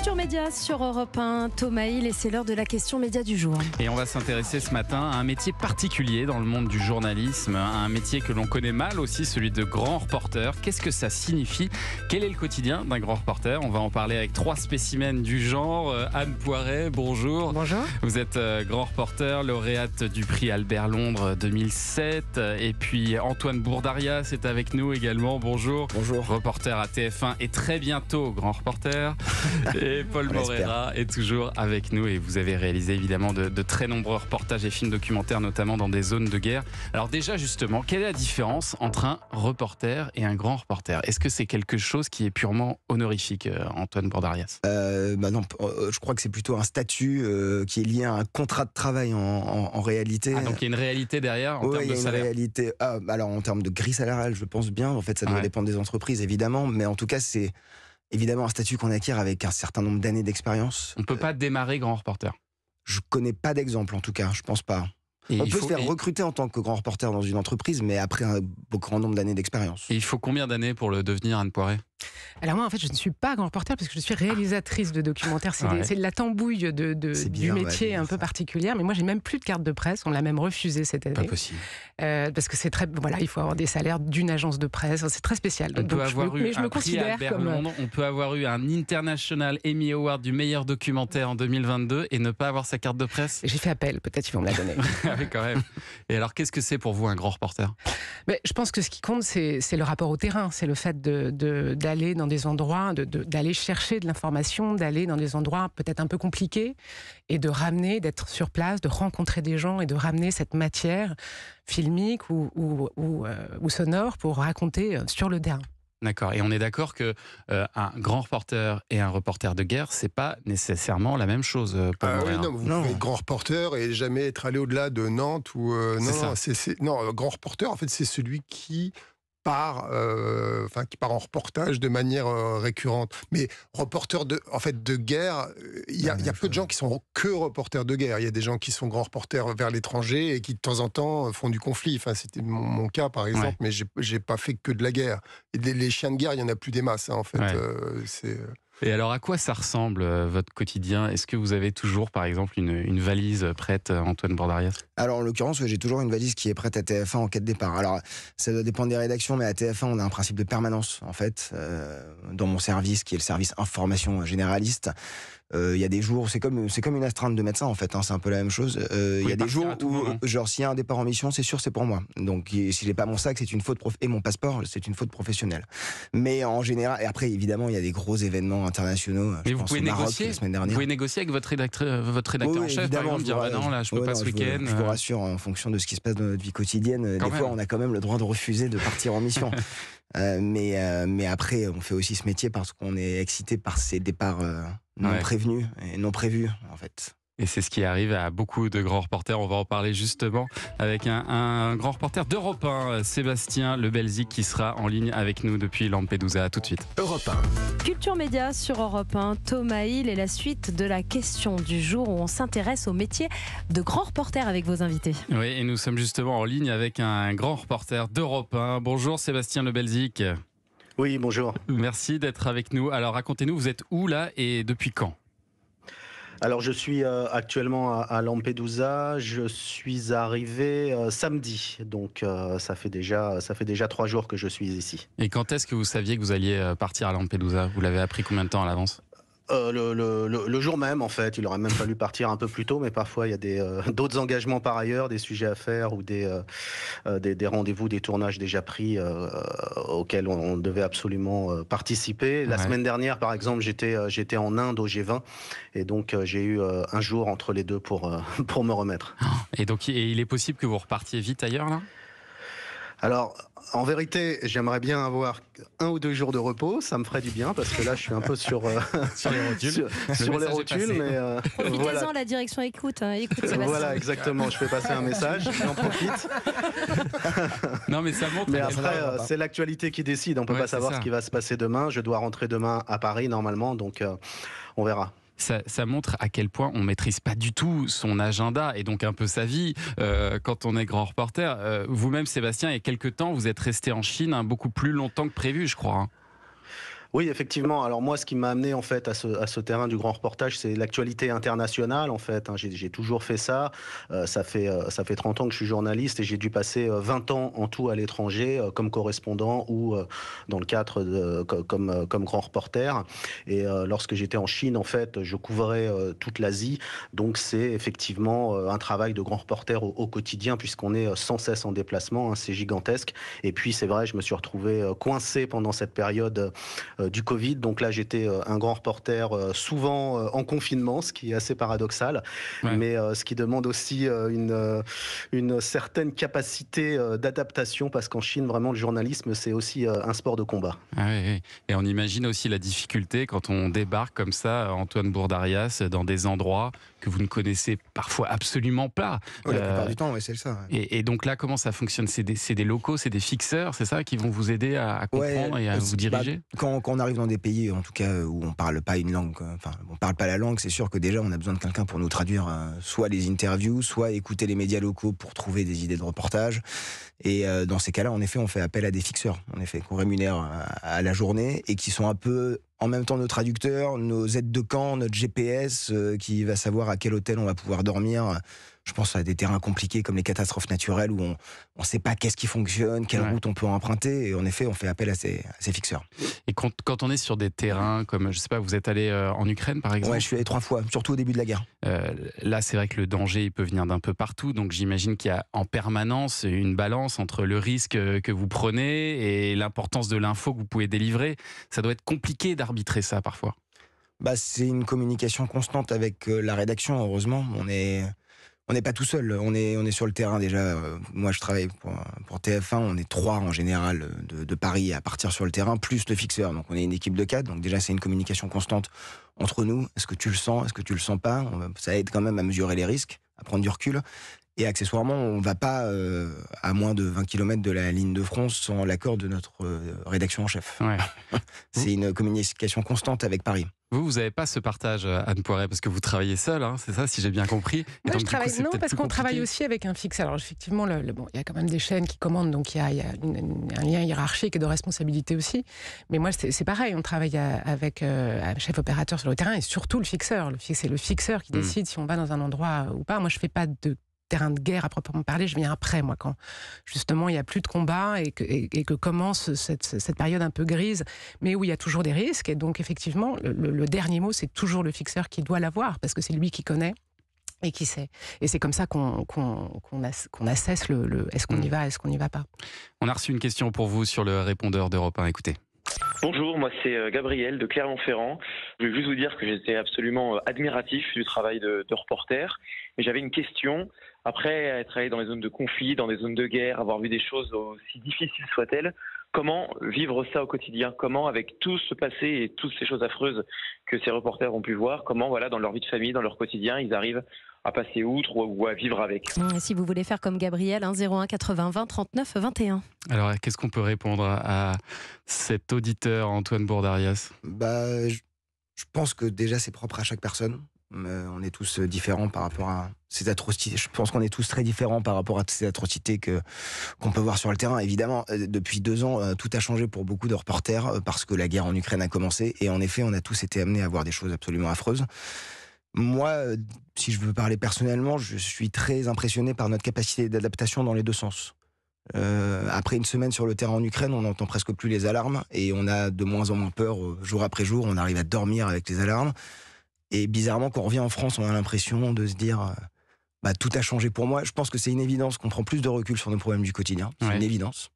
Culture Média sur Europe 1, Thomas Hill, et c'est l'heure de la question média du jour. Et on va s'intéresser ce matin à un métier particulier dans le monde du journalisme, un métier que l'on connaît mal aussi, celui de grand reporter. Qu'est-ce que ça signifie? Quel est le quotidien d'un grand reporter? On va en parler avec 3 spécimens du genre. Anne Poiret, bonjour. Bonjour. Vous êtes grand reporter, lauréate du prix Albert Londres 2007. Et puis Antoine Bourdarias est avec nous également. Bonjour. Bonjour. Reporter à TF1 et très bientôt grand reporter. Et Paul Morera est toujours avec nous et vous avez réalisé évidemment de très nombreux reportages et films documentaires, notamment dans des zones de guerre. Alors déjà justement, quelle est la différence entre un reporter et un grand reporter? Est-ce que c'est quelque chose qui est purement honorifique, Antoine Bourdarias? Non, je crois que c'est plutôt un statut qui est lié à un contrat de travail en réalité. Ah, donc il y a une réalité derrière en termes de salaire. Il y a une réalité. Alors en termes de grille salariale, je pense bien. En fait, ça doit dépendre des entreprises évidemment, mais en tout cas c'est évidemment un statut qu'on acquiert avec un certain nombre d'années d'expérience. On ne peut pas démarrer grand reporter. Je connais pas d'exemple en tout cas, je pense pas. Et on peut se faire recruter en tant que grand reporter dans une entreprise, mais après un grand nombre d'années d'expérience. Et il faut combien d'années pour le devenir, Anne Poiret? Alors moi, en fait, je ne suis pas grand reporter parce que je suis réalisatrice de documentaires. C'est de la tambouille du métier un peu particulière. Mais moi, j'ai même plus de carte de presse. On l'a même refusé cette année. Pas possible. Parce que c'est très... Voilà, il faut avoir des salaires d'une agence de presse. C'est très spécial. On peut avoir eu un prix Albert Londres, on peut avoir eu un International Emmy Award du meilleur documentaire en 2022 et ne pas avoir sa carte de presse. J'ai fait appel. Peut-être qu'ils vont me la donner. Oui, quand même. Et alors, qu'est-ce que c'est pour vous un grand reporter? Mais je pense que ce qui compte, c'est le rapport au terrain. C'est le fait d'aller dans des endroits, d'aller chercher de l'information, d'aller dans des endroits peut-être un peu compliqués et de ramener, d'être sur place, de rencontrer des gens et de ramener cette matière filmique ou sonore pour raconter sur le terrain. D'accord. Et on est d'accord que un grand reporter et un reporter de guerre, c'est pas nécessairement la même chose. Oui, non, vous pouvez être grand reporter et jamais être allé au-delà de Nantes ou non, grand reporter, en fait, c'est celui qui part en reportage de manière récurrente. Mais reporter de guerre, il y a peu de gens qui sont que reporters de guerre. Il y a des gens qui sont grands reporters vers l'étranger et qui de temps en temps font du conflit. Enfin, c'était mon cas par exemple, mais j'ai pas fait que de la guerre. Et les chiens de guerre, il y en a plus des masses. En fait, Et alors, à quoi ça ressemble votre quotidien? Est-ce que vous avez toujours, par exemple, une valise prête, Antoine Bourdarias? Alors, en l'occurrence, j'ai toujours une valise qui est prête à TF1 en cas de départ. Alors, ça doit dépendre des rédactions, mais à TF1, on a un principe de permanence, en fait. Dans mon service, qui est le service information généraliste, il y a des jours, c'est comme une astreinte de médecin, en fait, hein, c'est un peu la même chose. Il y a des jours où, genre, s'il y a un départ en mission, c'est sûr, c'est pour moi. Donc, si j'ai pas mon sac, c'est une faute et mon passeport, c'est une faute professionnelle. Mais en général, et après, évidemment, il y a des gros événements internationaux. Mais vous pouvez négocier. Vous pouvez négocier avec votre rédacteur en chef, par exemple, dire non, là, je peux pas ce week-end. Je vous rassure, en fonction de ce qui se passe dans notre vie quotidienne, des fois, on a quand même le droit de refuser de partir en mission. Mais après, on fait aussi ce métier parce qu'on est excité par ces départs non prévenus et non prévus, en fait. Et c'est ce qui arrive à beaucoup de grands reporters. On va en parler justement avec un grand reporter d'Europe 1, Sébastien Le Belzic, qui sera en ligne avec nous depuis Lampedusa. À tout de suite. Europe 1. Culture Média sur Europe 1, Thomas Hill, et la suite de la question du jour où on s'intéresse au métier de grand reporter avec vos invités. Oui, et nous sommes justement en ligne avec un grand reporter d'Europe 1. Bonjour Sébastien Le Belzic. Oui, bonjour. Merci d'être avec nous. Alors racontez-nous, vous êtes où là et depuis quand? Alors je suis actuellement à Lampedusa, je suis arrivé samedi, donc ça fait déjà 3 jours que je suis ici. Et quand est-ce que vous saviez que vous alliez partir à Lampedusa? Vous l'avez appris combien de temps à l'avance? Le jour même, en fait. Il aurait même fallu partir un peu plus tôt, mais parfois il y a d'autres engagements par ailleurs, des sujets à faire ou des rendez-vous, des tournages déjà pris auxquels on devait absolument participer. La semaine dernière, par exemple, j'étais en Inde au G20 et donc j'ai eu un jour entre les deux pour me remettre. Et donc il est possible que vous repartiez vite ailleurs là? Alors, en vérité, j'aimerais bien avoir 1 ou 2 jours de repos, ça me ferait du bien, parce que là, je suis un peu sur les rotules. sur les rotules, mais profitez-en, la direction écoute Sébastien. Voilà, exactement, je fais passer un message, j'en profite. Non, mais ça montre. Mais après, c'est l'actualité qui décide, on ne peut pas savoir ce qui va se passer demain. Je dois rentrer demain à Paris, normalement, donc on verra. Ça montre à quel point on ne maîtrise pas du tout son agenda et donc un peu sa vie quand on est grand reporter. Vous-même, Sébastien, il y a quelques temps, vous êtes resté en Chine beaucoup plus longtemps que prévu, je crois. Oui, effectivement. Alors moi, ce qui m'a amené en fait à ce terrain du grand reportage, c'est l'actualité internationale en fait. J'ai toujours fait ça. Ça fait 30 ans que je suis journaliste et j'ai dû passer 20 ans en tout à l'étranger comme correspondant ou dans le cadre comme grand reporter. Et lorsque j'étais en Chine, en fait, je couvrais toute l'Asie. Donc c'est effectivement un travail de grand reporter au quotidien puisqu'on est sans cesse en déplacement. C'est gigantesque. Et puis c'est vrai, je me suis retrouvé coincé pendant cette période du Covid. Donc là, j'étais un grand reporter souvent en confinement, ce qui est assez paradoxal, mais ce qui demande aussi une certaine capacité d'adaptation, parce qu'en Chine, vraiment, le journalisme, c'est aussi un sport de combat. Ah oui, oui. Et on imagine aussi la difficulté quand on débarque comme ça, Antoine Bourdarias, dans des endroits que vous ne connaissez parfois absolument pas. La plupart du temps, c'est ça. Ouais. Et donc là, comment ça fonctionne? C'est des locaux, c'est des fixeurs, c'est ça, qui vont vous aider à comprendre et à vous diriger? Quand on arrive dans des pays, en tout cas, où on parle pas une langue, on parle pas la langue, c'est sûr que déjà, on a besoin de quelqu'un pour nous traduire soit les interviews, soit écouter les médias locaux pour trouver des idées de reportage. Et dans ces cas-là, en effet, on fait appel à des fixeurs, en effet, qu'on rémunère à la journée et qui sont un peu en même temps nos traducteurs, nos aides de camp, notre GPS qui va savoir à quel hôtel on va pouvoir dormir. Je pense à des terrains compliqués comme les catastrophes naturelles où on ne sait pas qu'est-ce qui fonctionne, quelle route on peut emprunter. Et en effet, on fait appel à ces fixeurs. Et quand on est sur des terrains comme, je sais pas, vous êtes allé en Ukraine par exemple? Ouais, je suis allé 3 fois, surtout au début de la guerre. Là, c'est vrai que le danger, il peut venir d'un peu partout. Donc j'imagine qu'il y a en permanence une balance entre le risque que vous prenez et l'importance de l'info que vous pouvez délivrer. Ça doit être compliqué d'arbitrer ça parfois. C'est une communication constante avec la rédaction, heureusement. On n'est pas tout seul, on est sur le terrain déjà. Moi, je travaille pour TF1, on est 3 en général de Paris à partir sur le terrain, plus le fixeur. Donc on est une équipe de 4, donc déjà c'est une communication constante entre nous. Est-ce que tu le sens? Est-ce que tu le sens pas? Ça aide quand même à mesurer les risques, à prendre du recul. Et accessoirement, on ne va pas à moins de 20 km de la ligne de front sans l'accord de notre rédaction en chef. Ouais. C'est une communication constante avec Paris. Vous n'avez pas ce partage, Anne Poiret, parce que vous travaillez seul, hein, c'est ça, si j'ai bien compris. Et donc, non, parce qu'on travaille aussi avec un fixe. Alors effectivement, il y a quand même des chaînes qui commandent, donc il y a un lien hiérarchique et de responsabilité aussi. Mais moi, c'est pareil, on travaille avec un chef opérateur sur le terrain et surtout le fixeur. C'est le fixeur qui décide si on va dans un endroit ou pas. Moi, je ne fais pas de terrain de guerre à proprement parler, je viens après, moi, quand justement il n'y a plus de combat et que commence cette période un peu grise, mais où il y a toujours des risques. Et donc effectivement, le dernier mot, c'est toujours le fixeur qui doit l'avoir, parce que c'est lui qui connaît et qui sait. Et c'est comme ça qu'on assesse est-ce qu'on y va, est-ce qu'on n'y va pas. On a reçu une question pour vous sur le répondeur d'Europe 1, écoutez. Bonjour, moi c'est Gabriel de Clermont-Ferrand. Je voulais juste vous dire que j'étais absolument admiratif du travail de reporter. Mais j'avais une question. Après être allé dans les zones de conflit, dans des zones de guerre, avoir vu des choses aussi difficiles soient-elles, comment vivre ça au quotidien? Comment, avec tout ce passé et toutes ces choses affreuses que ces reporters ont pu voir, comment, dans leur vie de famille, dans leur quotidien, ils arrivent à passer outre ou à vivre avec? Si vous voulez faire comme Gabriel, 01 80 20 39 21. Alors, qu'est-ce qu'on peut répondre à cet auditeur, Antoine Bourdarias? Je pense que déjà, c'est propre à chaque personne. On est tous différents par rapport à ces atrocités. Je pense qu'on est tous très différents par rapport à ces atrocités qu'on peut voir sur le terrain. Évidemment, depuis 2 ans, tout a changé pour beaucoup de reporters parce que la guerre en Ukraine a commencé. Et en effet, on a tous été amenés à voir des choses absolument affreuses. Moi, si je veux parler personnellement, je suis très impressionné par notre capacité d'adaptation dans les 2 sens. Après une semaine sur le terrain en Ukraine, on n'entend presque plus les alarmes et on a de moins en moins peur. Jour après jour, on arrive à dormir avec les alarmes. Et bizarrement, quand on revient en France, on a l'impression de se dire tout a changé pour moi. Je pense que c'est une évidence qu'on prend plus de recul sur nos problèmes du quotidien. C'est une évidence.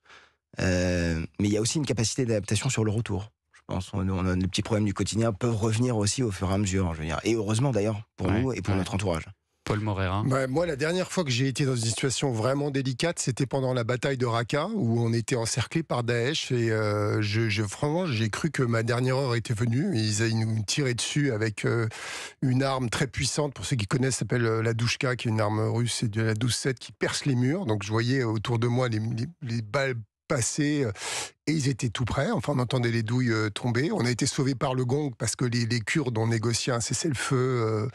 Mais il y a aussi une capacité d'adaptation sur le retour. Je pense que les petits problèmes du quotidien peuvent revenir aussi au fur et à mesure. Je veux dire. Et heureusement d'ailleurs, pour nous et pour notre entourage. Paul Moreira. Moi, la dernière fois que j'ai été dans une situation vraiment délicate, c'était pendant la bataille de Raqqa, où on était encerclés par Daesh. Et franchement, j'ai cru que ma dernière heure était venue. Ils nous tiraient dessus avec une arme très puissante. Pour ceux qui connaissent, ça s'appelle la douchka, qui est une arme russe, et de la 12-7 qui perce les murs. Donc je voyais autour de moi les balles passer, et ils étaient tout prêts. Enfin, on entendait les douilles tomber. On a été sauvés par le gong parce que les Kurdes ont négocié un cessez-le-feu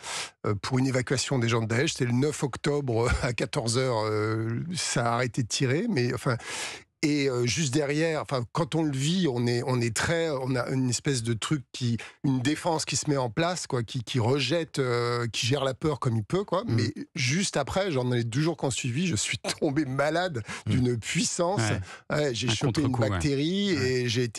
pour une évacuation des gens de Daesh. C'était le 9 octobre à 14h, ça a arrêté de tirer. Mais enfin, Et juste derrière, quand on le vit, on a une espèce de truc une défense qui se met en place, quoi, qui rejette, qui gère la peur comme il peut, quoi. Mais juste après, j'en ai 2 jours qui ont suivi, je suis tombé malade d'une puissance. J'ai chopé une bactérie et j'ai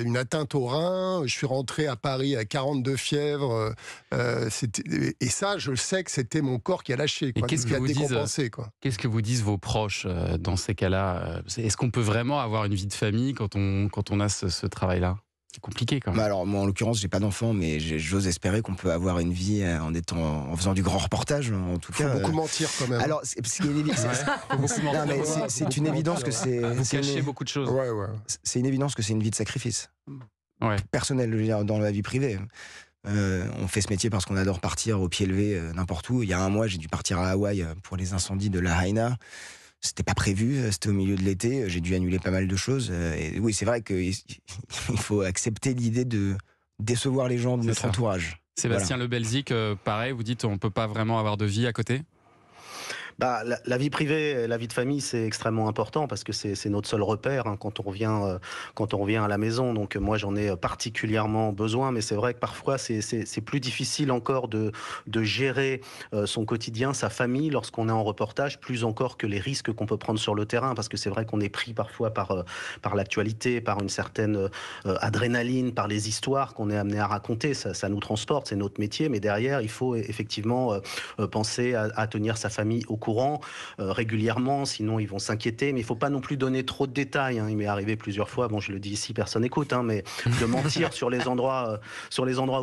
une atteinte au rein. Je suis rentré à Paris à 42 fièvres. Et ça, je sais que c'était mon corps qui a lâché, quoi, qui a décompensé, quoi. Qu'est-ce que vous disent vos proches dans ces cas-là? Est-ce qu'on peut vraiment avoir une vie de famille quand on a ce travail-là? C'est compliqué quand même. Bah alors, moi, en l'occurrence, j'ai pas d'enfant, mais j'ose espérer qu'on peut avoir une vie en faisant du grand reportage, en tout cas. Faut beaucoup mentir quand même. Alors, c'est une évidence que c'est. Vous cachez beaucoup de choses. C'est une évidence que c'est une vie de sacrifice. Personnel, je veux dire, dans la vie privée. On fait ce métier parce qu'on adore partir au pied levé n'importe où. Il y a un mois, j'ai dû partir à Hawaï pour les incendies de la Haina. C'était pas prévu, c'était au milieu de l'été, j'ai dû annuler pas mal de choses. Et oui, c'est vrai qu'il faut accepter l'idée de décevoir les gens de notre entourage. Sébastien Le Belzic, pareil, vous dites on peut pas vraiment avoir de vie à côté? La vie privée, la vie de famille, c'est extrêmement important parce que c'est notre seul repère quand on revient à la maison. Donc moi, j'en ai particulièrement besoin, mais c'est vrai que parfois, c'est plus difficile encore de gérer son quotidien, sa famille, lorsqu'on est en reportage, plus encore que les risques qu'on peut prendre sur le terrain, parce que c'est vrai qu'on est pris parfois par l'actualité, par une certaine adrénaline, par les histoires qu'on est amené à raconter. Ça nous transporte, c'est notre métier, mais derrière, il faut effectivement penser à tenir sa famille au courant régulièrement, sinon ils vont s'inquiéter, mais il ne faut pas non plus donner trop de détails. Il m'est arrivé plusieurs fois, bon je le dis ici, personne n'écoute, mais de mentir sur les endroits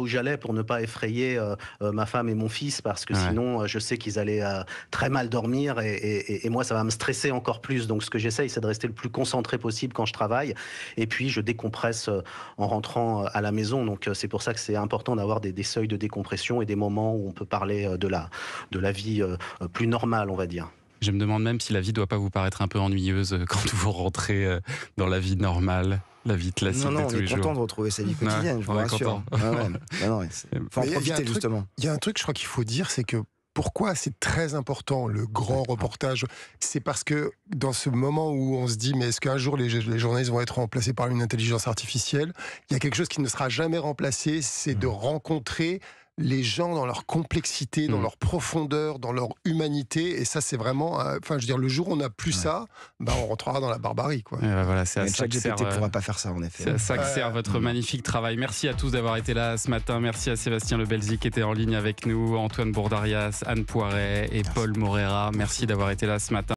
où j'allais pour ne pas effrayer ma femme et mon fils, parce que sinon je sais qu'ils allaient très mal dormir et moi ça va me stresser encore plus. Donc ce que j'essaye, c'est de rester le plus concentré possible quand je travaille, et puis je décompresse en rentrant à la maison. Donc c'est pour ça que c'est important d'avoir des seuils de décompression et des moments où on peut parler de la vie plus normale, on va dire. Je me demande même si la vie ne doit pas vous paraître un peu ennuyeuse quand vous rentrez dans la vie normale, la vie classique de tous les jours. On est content de retrouver sa vie quotidienne, je vous rassure. Il faut en profiter, justement. Il y a un truc, je crois qu'il faut dire, c'est que pourquoi c'est très important le grand reportage? C'est parce que dans ce moment où on se dit mais est-ce qu'un jour les journalistes vont être remplacés par une intelligence artificielle, il y a quelque chose qui ne sera jamais remplacé, c'est de rencontrer les gens dans leur complexité, dans leur profondeur, dans leur humanité. Et ça, c'est vraiment... je veux dire, le jour où on n'a plus ça, on rentrera dans la barbarie, quoi. Voilà, c'est à ça que sert... ChatGPT ne pourra pas faire ça, en effet. C'est à ça que sert votre magnifique travail. Merci à tous d'avoir été là ce matin. Merci à Sébastien Le Belzic qui était en ligne avec nous, Antoine Bourdarias, Anne Poiret et Paul Morera. Merci d'avoir été là ce matin.